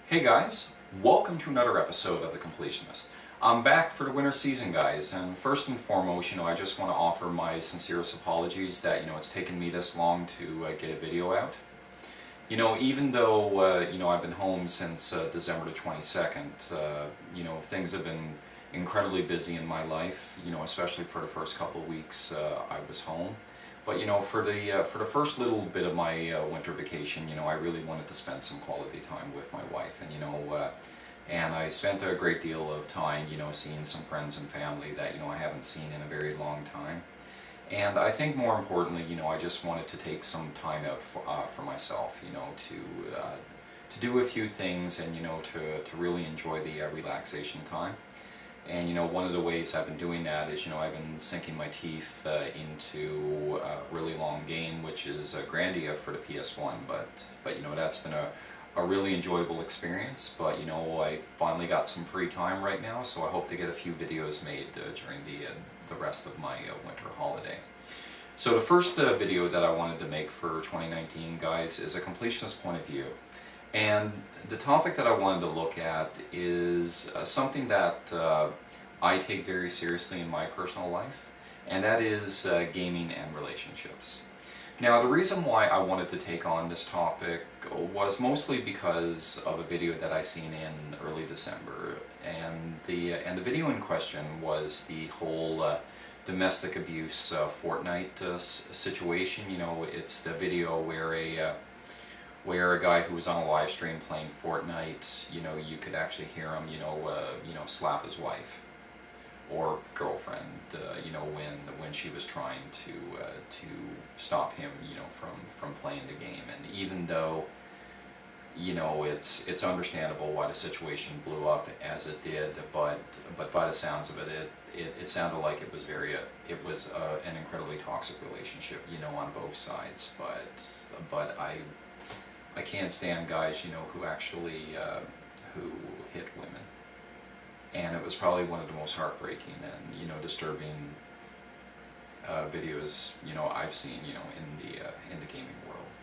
Hey guys, welcome to another episode of The Completionist. I'm back for the winter season, guys, and first and foremost, I just want to offer my sincerest apologies that, it's taken me this long to get a video out. Even though, I've been home since December the 22nd, things have been incredibly busy in my life, especially for the first couple of weeks I was home. But for the first little bit of my winter vacation, I really wanted to spend some quality time with my wife, and I spent a great deal of time, seeing some friends and family that I haven't seen in a very long time. And I think more importantly, I just wanted to take some time out for myself, to do a few things and to really enjoy the relaxation time. And one of the ways I've been doing that is I've been sinking my teeth into a really long game, which is Grandia for the PS1. But that's been a really enjoyable experience. But I finally got some free time right now, so I hope to get a few videos made during the rest of my winter holiday. So the first video that I wanted to make for 2019, guys, is a completionist point of view. And the topic that I wanted to look at is something that I take very seriously in my personal life, and that is gaming and relationships. Now, the reason why I wanted to take on this topic was mostly because of a video that I seen in early December, and the video in question was the whole domestic abuse Fortnite situation. It's the video where a guy who was on a live stream playing Fortnite, you could actually hear him, slap his wife or girlfriend, when she was trying to stop him, from playing the game. And even though, it's understandable why the situation blew up as it did, but by the sounds of it, it sounded like it was an incredibly toxic relationship, on both sides. But I can't stand guys, who actually who hit women, and it was probably one of the most heartbreaking and disturbing videos I've seen in the gaming world.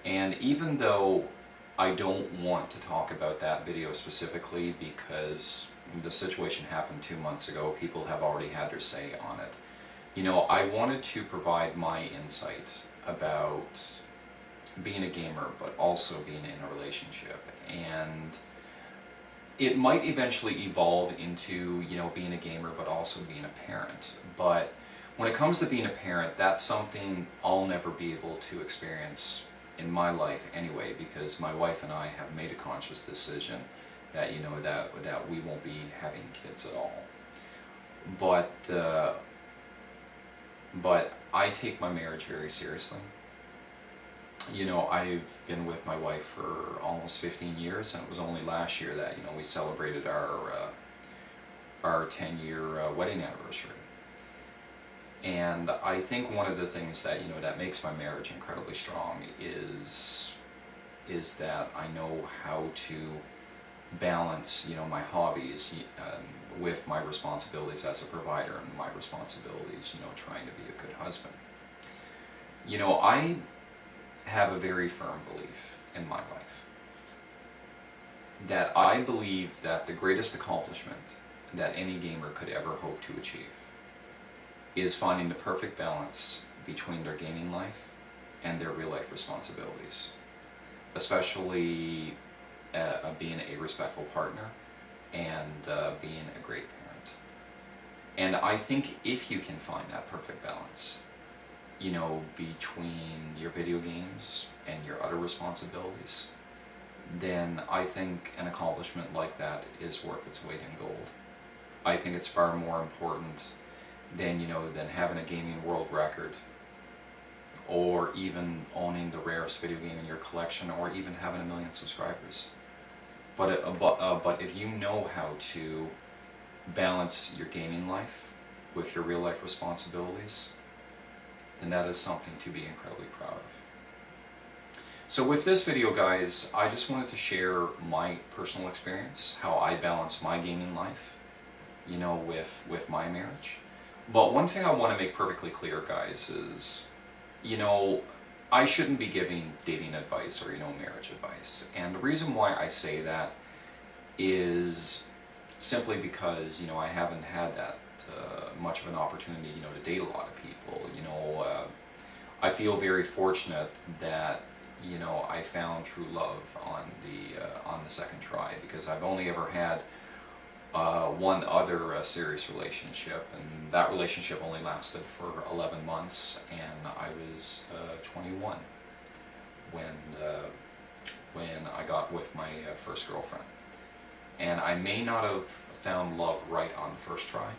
And even though I don't want to talk about that video specifically because the situation happened 2 months ago, people have already had their say on it. I wanted to provide my insight about being a gamer, but also being in a relationship. And it might eventually evolve into, being a gamer, but also being a parent. But when it comes to being a parent, that's something I'll never be able to experience in my life anyway, because my wife and I have made a conscious decision that, that we won't be having kids at all. But I take my marriage very seriously. I've been with my wife for almost 15 years, and it was only last year that, we celebrated our 10-year wedding anniversary. And I think one of the things that, that makes my marriage incredibly strong is that I know how to balance, my hobbies with my responsibilities as a provider and my responsibilities, trying to be a good husband. I have a very firm belief in my life that I believe that the greatest accomplishment that any gamer could ever hope to achieve is finding the perfect balance between their gaming life and their real life responsibilities, especially being a respectful partner and being a great parent. And I think if you can find that perfect balance, between your video games and your other responsibilities, then I think an accomplishment like that is worth its weight in gold. I think it's far more important than, than having a gaming world record, or even owning the rarest video game in your collection, or even having 1 million subscribers. But if you know how to balance your gaming life with your real life responsibilities, then that is something to be incredibly proud of. So with this video, guys, I just wanted to share my personal experience, how I balance my gaming life, with my marriage. But one thing I want to make perfectly clear, guys, is, I shouldn't be giving dating advice or, marriage advice. And the reason why I say that is simply because, I haven't had that much of an opportunity, to date a lot of people. I feel very fortunate that, I found true love on the second try, because I've only ever had one other serious relationship, and that relationship only lasted for 11 months, and I was 21 when I got with my first girlfriend. And I may not have found love right on the first try,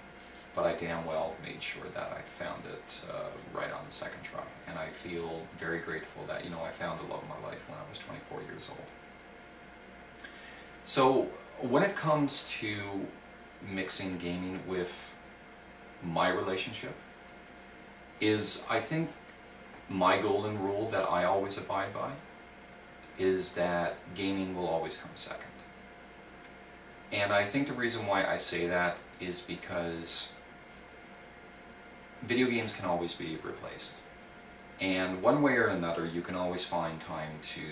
but I damn well made sure that I found it right on the second try. And I feel very grateful that, I found the love of my life when I was 24 years old. So when it comes to mixing gaming with my relationship, I think my golden rule that I always abide by is that gaming will always come second. And I think the reason why I say that is because video games can always be replaced. And one way or another, you can always find time to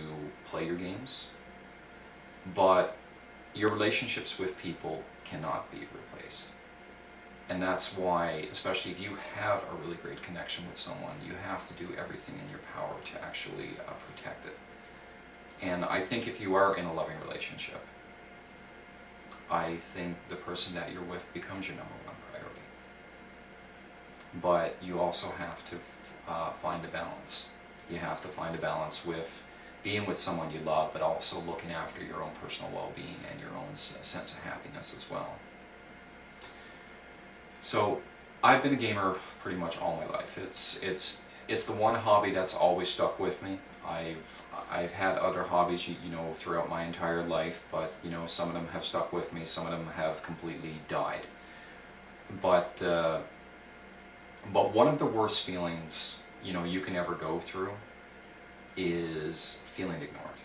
play your games, but your relationships with people cannot be replaced. And that's why, especially if you have a really great connection with someone, you have to do everything in your power to actually protect it. And I think if you are in a loving relationship, I think the person that you're with becomes your number one priority. But you also have to find a balance. You have to find a balance with being with someone you love, but also looking after your own personal well-being and your own sense of happiness as well. So I've been a gamer pretty much all my life. It's the one hobby that's always stuck with me. I've had other hobbies, throughout my entire life, but some of them have stuck with me. Some of them have completely died. But one of the worst feelings you can ever go through is feeling ignored.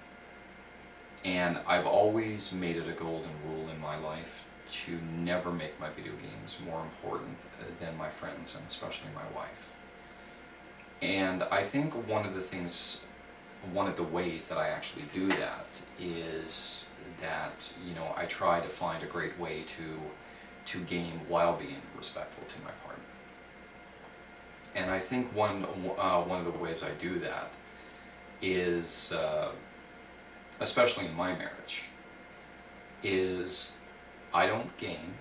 And I've always made it a golden rule in my life to never make my video games more important than my friends, and especially my wife. And I think one of the ways that I actually do that is that, I try to find a great way to game while being respectful to my partner. And I think one of the ways I do that is, especially in my marriage, is I don't game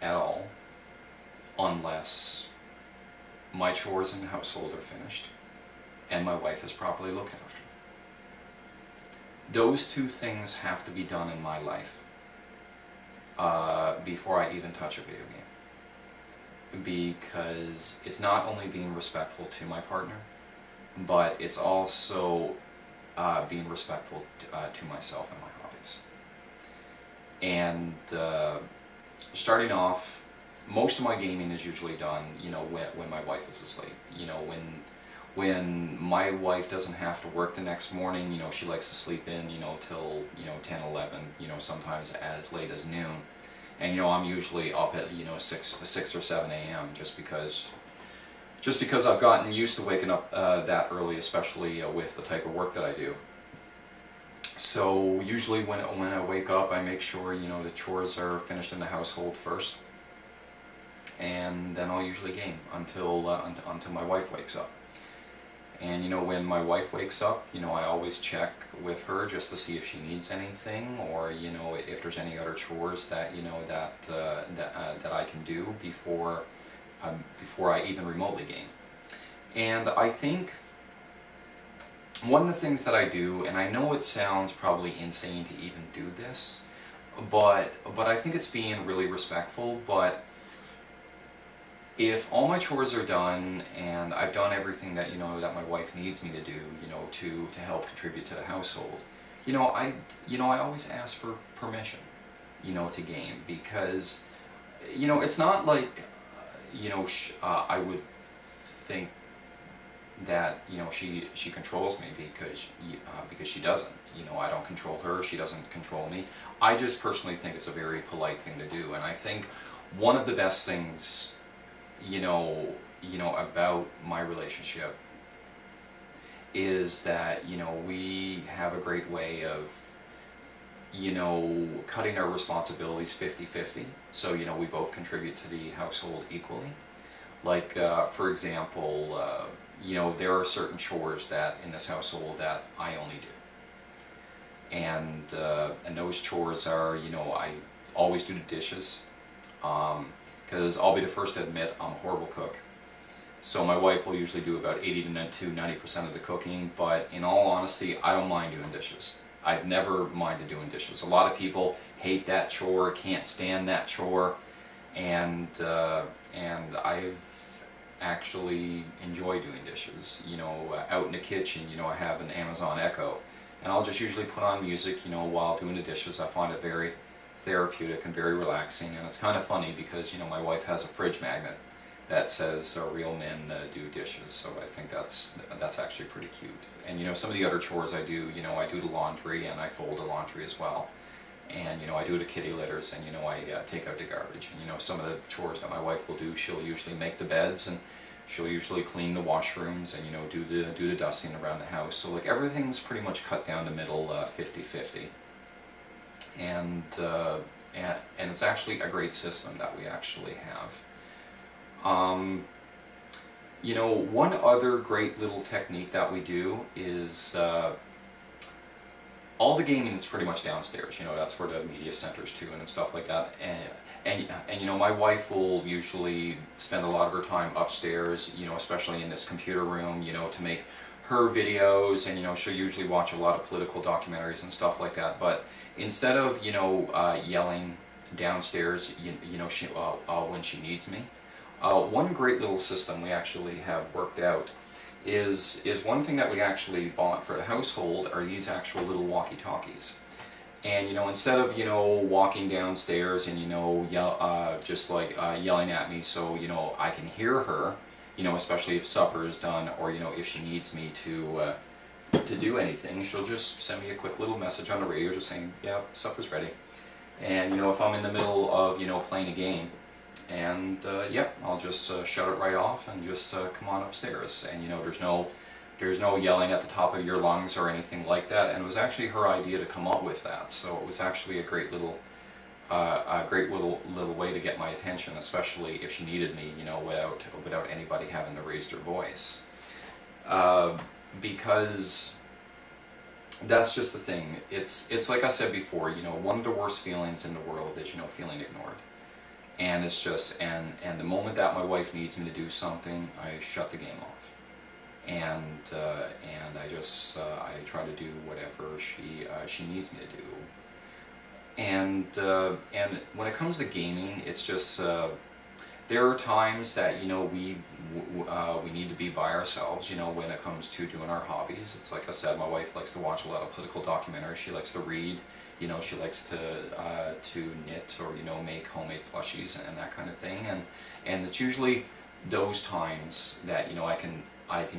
at all unless my chores in the household are finished and my wife is properly looked after. Those two things have to be done in my life before I even touch a video game. Because it's not only being respectful to my partner, but it's also being respectful to myself and my hobbies. And starting off, most of my gaming is usually done, when my wife is asleep. When my wife doesn't have to work the next morning, she likes to sleep in, till 10, 11, sometimes as late as noon. And I'm usually up at 6 or 7 a.m. just because I've gotten used to waking up that early, especially with the type of work that I do. So usually when I wake up, I make sure the chores are finished in the household first, and then I'll usually game until my wife wakes up. And when my wife wakes up, I always check with her just to see if she needs anything, or if there's any other chores that that I can do before I even remotely game. And I think one of the things that I do, and I know it sounds probably insane to even do this, but I think it's being really respectful. But if all my chores are done and I've done everything that that my wife needs me to do, to help contribute to the household, I always ask for permission, to game, because it's not like I would think that she controls me, because she doesn't. I don't control her, she doesn't control me. I just personally think it's a very polite thing to do. And I think one of the best things about my relationship is that, you know, we have a great way of, you know, cutting our responsibilities 50-50. So, you know, we both contribute to the household equally. Like, for example, you know, there are certain chores that in this household that I only do. And those chores are, you know, I always do the dishes. Because I'll be the first to admit I'm a horrible cook. So my wife will usually do about 80 to 90% of the cooking, but in all honesty, I don't mind doing dishes. I've never minded doing dishes. A lot of people hate that chore, can't stand that chore, and I've actually enjoyed doing dishes. You know, out in the kitchen, you know, I have an Amazon Echo, and I'll just usually put on music, you know, while doing the dishes. I find it very therapeutic and very relaxing, and it's kind of funny because, you know, my wife has a fridge magnet that says real men do dishes, so I think that's actually pretty cute. And you know, some of the other chores I do, you know, I do the laundry and I fold the laundry as well, and you know, I do the kitty litters, and you know, I take out the garbage. And you know, some of the chores that my wife will do, she'll usually make the beds, and she'll usually clean the washrooms, and you know, do the dusting around the house. So like everything's pretty much cut down the middle, 50-50. And it's actually a great system that we actually have. You know, one other great little technique that we do is all the gaming is pretty much downstairs. You know, that's where the media centers too and stuff like that. And you know, my wife will usually spend a lot of her time upstairs, you know, especially in this computer room, you know, to make her videos, and you know, she'll usually watch a lot of political documentaries and stuff like that. But instead of, you know, yelling downstairs, you know, when she needs me, one great little system we actually have worked out is one thing that we actually bought for the household are these actual little walkie-talkies. And you know, instead of, you know, walking downstairs and, you know, yelling at me so, you know, I can hear her, you know, especially if supper is done, or you know, if she needs me to do anything, she'll just send me a quick little message on the radio just saying, yeah, supper's ready. And you know, if I'm in the middle of, you know, playing a game, and yep, I'll just shut it right off and just come on upstairs. And you know, there's no yelling at the top of your lungs or anything like that. And it was actually her idea to come up with that, so it was actually a great little way to get my attention, especially if she needed me, you know, without anybody having to raise their voice. Because that's just the thing. It's like I said before, you know, one of the worst feelings in the world is, you know, feeling ignored. And it's just, and the moment that my wife needs me to do something, I shut the game off. And I try to do whatever she needs me to do. And when it comes to gaming, it's just there are times that, you know, we need to be by ourselves, you know, when it comes to doing our hobbies. It's like I said, my wife likes to watch a lot of political documentaries. She likes to read. You know, she likes to knit, or you know, make homemade plushies and that kind of thing. And it's usually those times that, you know, I can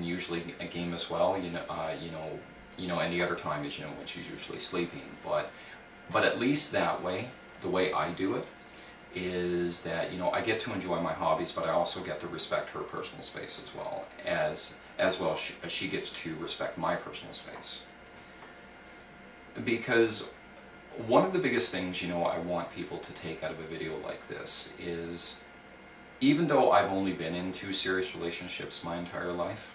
usually game as well. You know, and the other time is, you know, when she's usually sleeping. But at least that way, the way I do it is that, you know, I get to enjoy my hobbies, but I also get to respect her personal space as well as she gets to respect my personal space. Because one of the biggest things, you know, I want people to take out of a video like this is, even though I've only been in 2 serious relationships my entire life,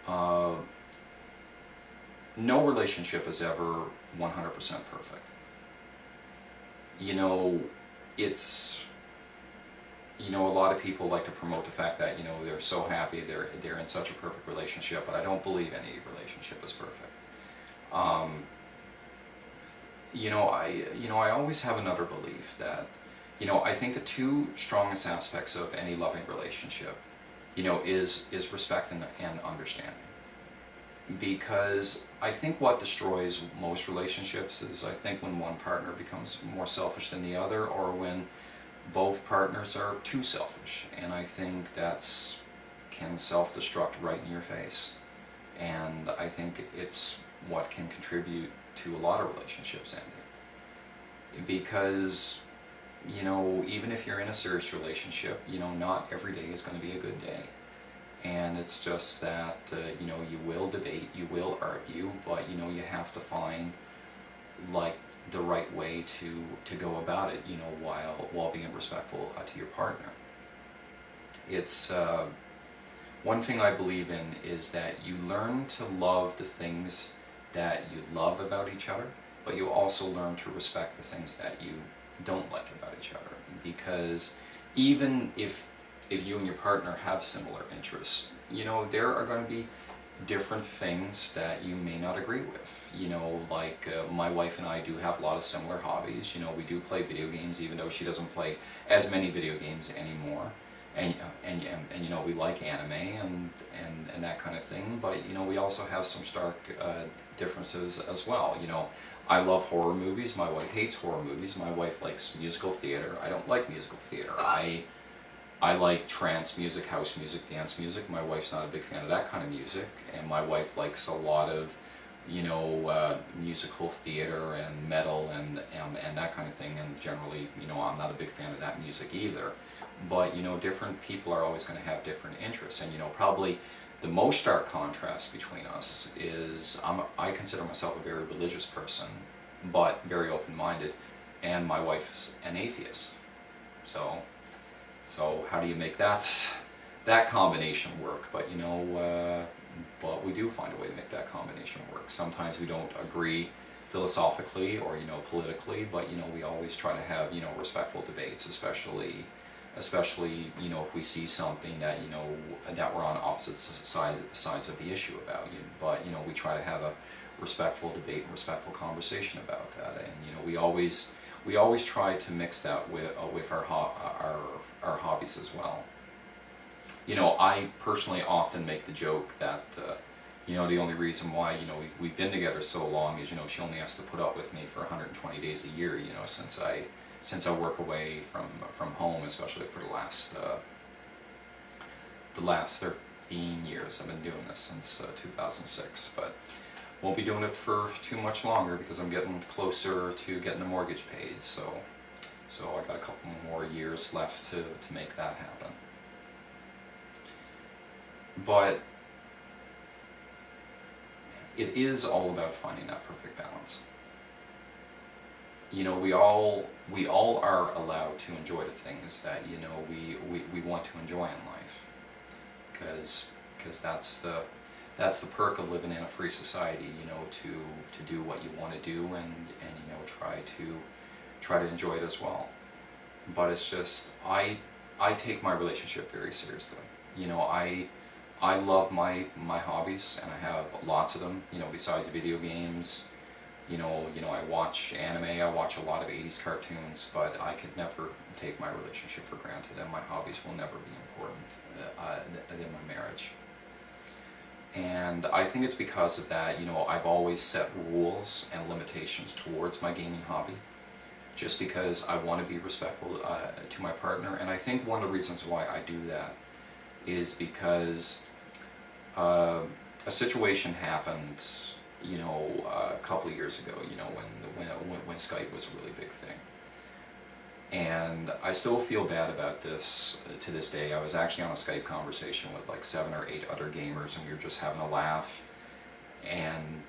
no relationship is ever 100% perfect. You know, it's, you know, a lot of people like to promote the fact that, you know, they're so happy, they're in such a perfect relationship, but I don't believe any relationship is perfect. You know, I always have another belief that, you know, I think the 2 strongest aspects of any loving relationship, you know, is respect and understanding. Because I think what destroys most relationships is, I think, when one partner becomes more selfish than the other, or when both partners are too selfish. And I think that's can self-destruct right in your face. And I think it's what can contribute to a lot of relationships ending. Because, you know, even if you're in a serious relationship, you know, not every day is going to be a good day. And it's just that, you know, you will debate, you will argue, but, you know, you have to find, like, the right way to go about it, you know, while being respectful to your partner. It's one thing I believe in is that you learn to love the things that you love about each other, but you also learn to respect the things that you don't like about each other. Because even if you and your partner have similar interests, you know, there are going to be different things that you may not agree with. You know, like my wife and I do have a lot of similar hobbies. You know, we do play video games, even though she doesn't play as many video games anymore. And you know, we like anime and that kind of thing, but you know, we also have some stark differences as well. You know, I love horror movies, my wife hates horror movies, my wife likes musical theater, I don't like musical theater. I like trance music, house music, dance music. My wife's not a big fan of that kind of music, and my wife likes a lot of, you know, musical theater and metal and that kind of thing, and generally, you know, I'm not a big fan of that music either. But, you know, different people are always going to have different interests, and, you know, probably the most stark contrast between us is I consider myself a very religious person, but very open-minded, and my wife's an atheist. So how do you make that combination work? But, you know, but we do find a way to make that combination work. Sometimes we don't agree philosophically or, you know, politically, but, you know, we always try to have, you know, respectful debates, especially, you know, if we see something that, you know, that we're on opposite sides of the issue about. But, you know, we try to have a respectful debate and respectful conversation about that. And, you know, we always try to mix that with our hobbies as well. You know, I personally often make the joke that, you know, the only reason why, you know, we've been together so long is, you know, she only has to put up with me for 120 days a year, you know, since I work away from home, especially for the last 13 years. I've been doing this since 2006, but won't be doing it for too much longer because I'm getting closer to getting the mortgage paid, so I got a couple more years left to make that happen. But it is all about finding that perfect balance. You know, we all are allowed to enjoy the things that, you know, we want to enjoy in life, because that's the perk of living in a free society, you know, to do what you want to do and you know, try to enjoy it as well. But it's just, I take my relationship very seriously. You know, I love my hobbies, and I have lots of them, you know, besides video games. You know, I watch anime, I watch a lot of 80s cartoons, but I could never take my relationship for granted, and my hobbies will never be important in my marriage. And I think it's because of that, you know, I've always set rules and limitations towards my gaming hobby, just because I want to be respectful to my partner. And I think one of the reasons why I do that is because a situation happened, you know, a couple of years ago, you know, when Skype was a really big thing. And I still feel bad about this to this day. I was actually on a Skype conversation with like 7 or 8 other gamers, and we were just having a laugh and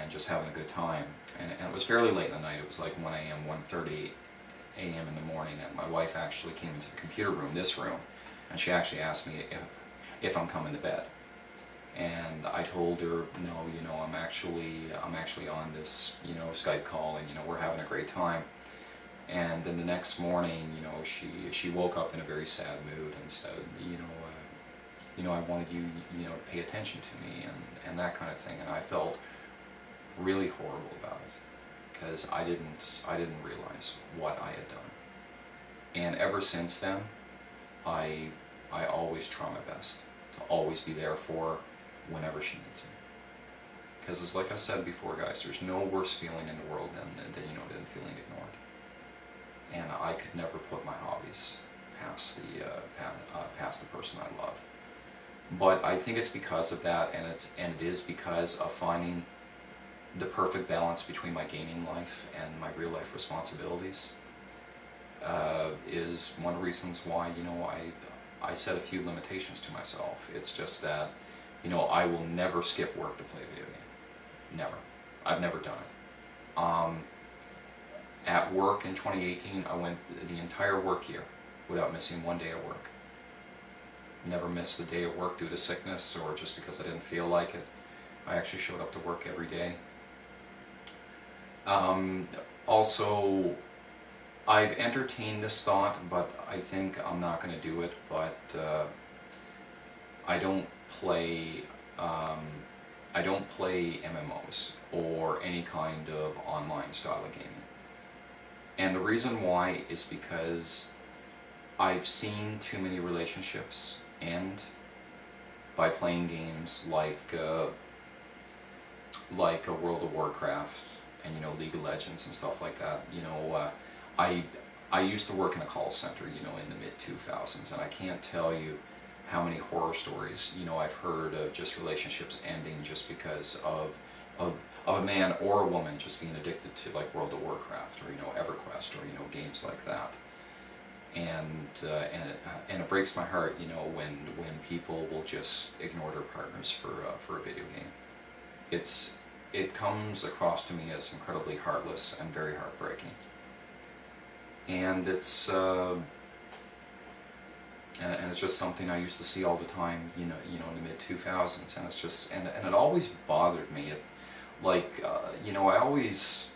just having a good time. And it was fairly late in the night. It was like 1 a.m., 1:30 a.m. in the morning, and my wife actually came into the computer room, this room, and she actually asked me if I'm coming to bed. And I told her, no, you know, I'm actually on this, you know, Skype call, and, you know, we're having a great time. And then the next morning, you know, she woke up in a very sad mood and said, you know, I wanted you, you know, to pay attention to me and that kind of thing. And I felt really horrible about it, because I didn't realize what I had done. And ever since then, I always try my best to always be there for her whenever she needs me. Because, as like I said before, guys, there's no worse feeling in the world than you know, than feeling ignored. And I could never put my hobbies past the person I love. But I think it's because of that, and it is because of finding the perfect balance between my gaming life and my real life responsibilities. Is one of the reasons why, you know, I set a few limitations to myself. It's just that, you know, I will never skip work to play a video game. Never. I've never done it. At work in 2018, I went the entire work year without missing one day of work. Never missed a day of work due to sickness or just because I didn't feel like it. I actually showed up to work every day. Also, I've entertained this thought, but I think I'm not going to do it. But I don't play MMOs or any kind of online style of gaming. And the reason why is because I've seen too many relationships end by playing games like a World of Warcraft and, you know, League of Legends and stuff like that. You know, I used to work in a call center, you know, in the mid-2000s, and I can't tell you how many horror stories, you know, I've heard of just relationships ending just because of a man or a woman just being addicted to, like, World of Warcraft or, you know, EverQuest or, you know, games like that. And it breaks my heart, you know, when people will just ignore their partners for a video game. It comes across to me as incredibly heartless and very heartbreaking. And it's just something I used to see all the time, you know, in the mid-2000s, and it's just and it always bothered me. You know, I always,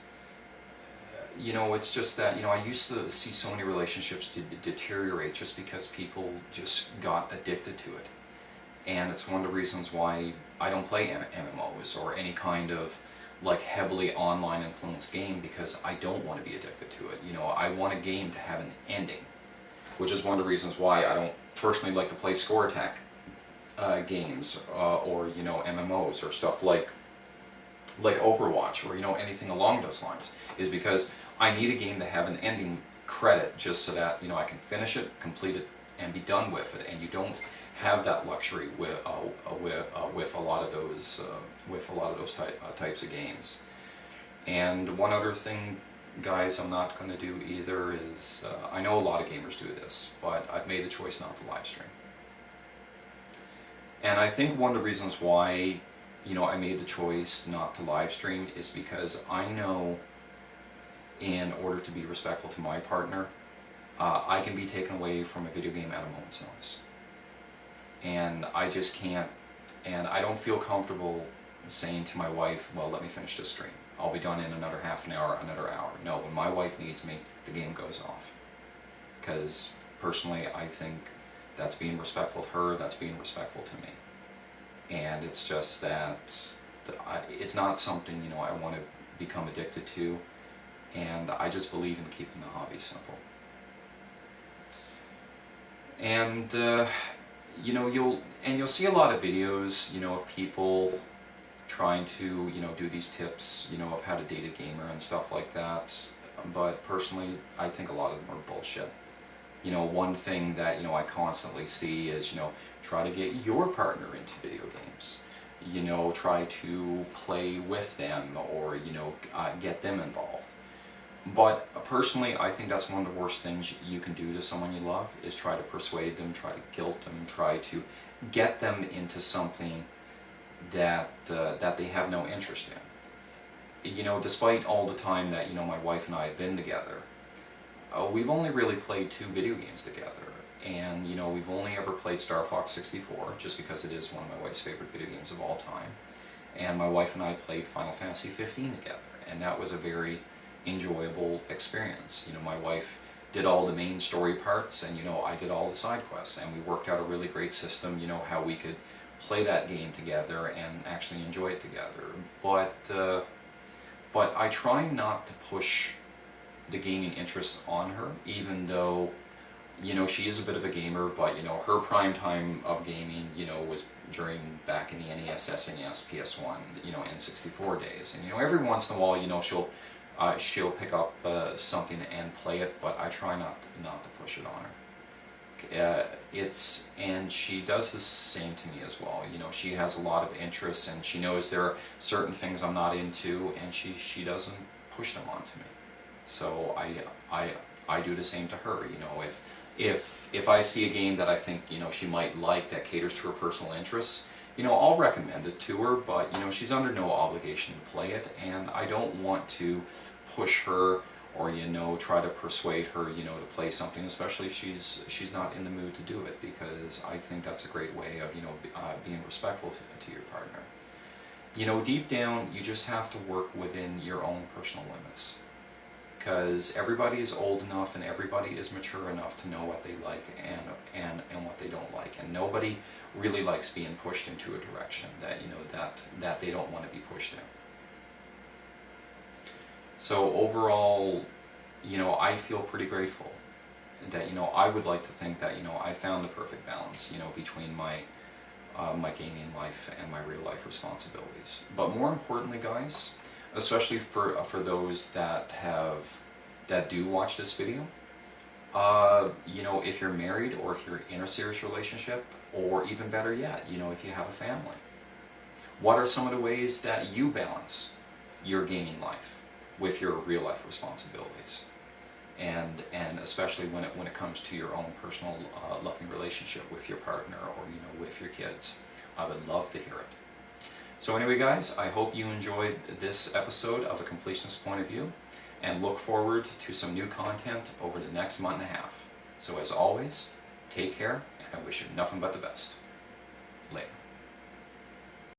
you know, it's just that, you know, I used to see so many relationships deteriorate just because people just got addicted to it. And it's one of the reasons why I don't play MMOs or any kind of, like, heavily online influenced game, because I don't want to be addicted to it. You know, I want a game to have an ending, which is one of the reasons why I don't personally like to play score attack games or, you know, MMOs or stuff like Overwatch or, you know, anything along those lines, is because I need a game to have an ending credit just so that, you know, I can finish it, complete it, and be done with it. And you don't have that luxury with a lot of those types of games. And one other thing, guys, I'm not going to do either is I know a lot of gamers do this, but I've made the choice not to live stream. And I think one of the reasons why, you know, I made the choice not to live stream is because I know, in order to be respectful to my partner, I can be taken away from a video game at a moment's notice. And I just can't, and I don't feel comfortable saying to my wife, well, let me finish this stream. I'll be done in another half an hour, another hour. No, when my wife needs me, the game goes off. Because personally, I think that's being respectful to her, that's being respectful to me. And it's just that it's not something, you know, I want to become addicted to, and I just believe in keeping the hobby simple. And you know, you'll see a lot of videos, you know, of people trying to, you know, do these tips, you know, of how to date a gamer and stuff like that. But personally, I think a lot of them are bullshit. You know, one thing that, you know, I constantly see is, you know, try to get your partner into video games. You know, try to play with them, or, you know, get them involved. But personally, I think that's one of the worst things you can do to someone you love, is try to persuade them, try to guilt them, try to get them into something that they have no interest in. You know, despite all the time that, you know, my wife and I have been together, we've only really played 2 video games together. And, you know, we've only ever played Star Fox 64, just because it is one of my wife's favorite video games of all time. And my wife and I played Final Fantasy 15 together, and that was a very enjoyable experience. You know, my wife did all the main story parts, and, you know, I did all the side quests, and we worked out a really great system, you know, how we could play that game together and actually enjoy it together. But I try not to push the gaming interest on her, even though, you know, she is a bit of a gamer, but, you know, her prime time of gaming, you know, was back in the NES, SNES, PS1, you know, N64 days. And, you know, every once in a while, you know, she'll pick up something and play it, but I try not to push it on her. And she does the same to me as well. You know, she has a lot of interests, and she knows there are certain things I'm not into, and she doesn't push them onto me. So I do the same to her. You know, if I see a game that I think, you know, she might like that caters to her personal interests, you know, I'll recommend it to her, but, you know, she's under no obligation to play it, and I don't want to push her or, you know, try to persuade her, you know, to play something, especially if she's not in the mood to do it, because I think that's a great way of, you know, being respectful to your partner. You know, deep down, you just have to work within your own personal limits, because everybody is old enough and everybody is mature enough to know what they like and what they don't like, and nobody really likes being pushed into a direction that, you know, that they don't want to be pushed in. So overall, you know, I feel pretty grateful that, you know, I would like to think that, you know, I found the perfect balance, you know, between my my gaming life and my real life responsibilities. But more importantly, guys, especially for those that do watch this video, you know, if you're married or if you're in a serious relationship, or even better yet, you know, if you have a family, what are some of the ways that you balance your gaming life with your real life responsibilities, and especially when it comes to your own personal loving relationship with your partner, or, you know, with your kids? I would love to hear it. So anyway, guys, I hope you enjoyed this episode of The Completionist Point of View, and look forward to some new content over the next month and a half. So as always, take care, and I wish you nothing but the best. Later.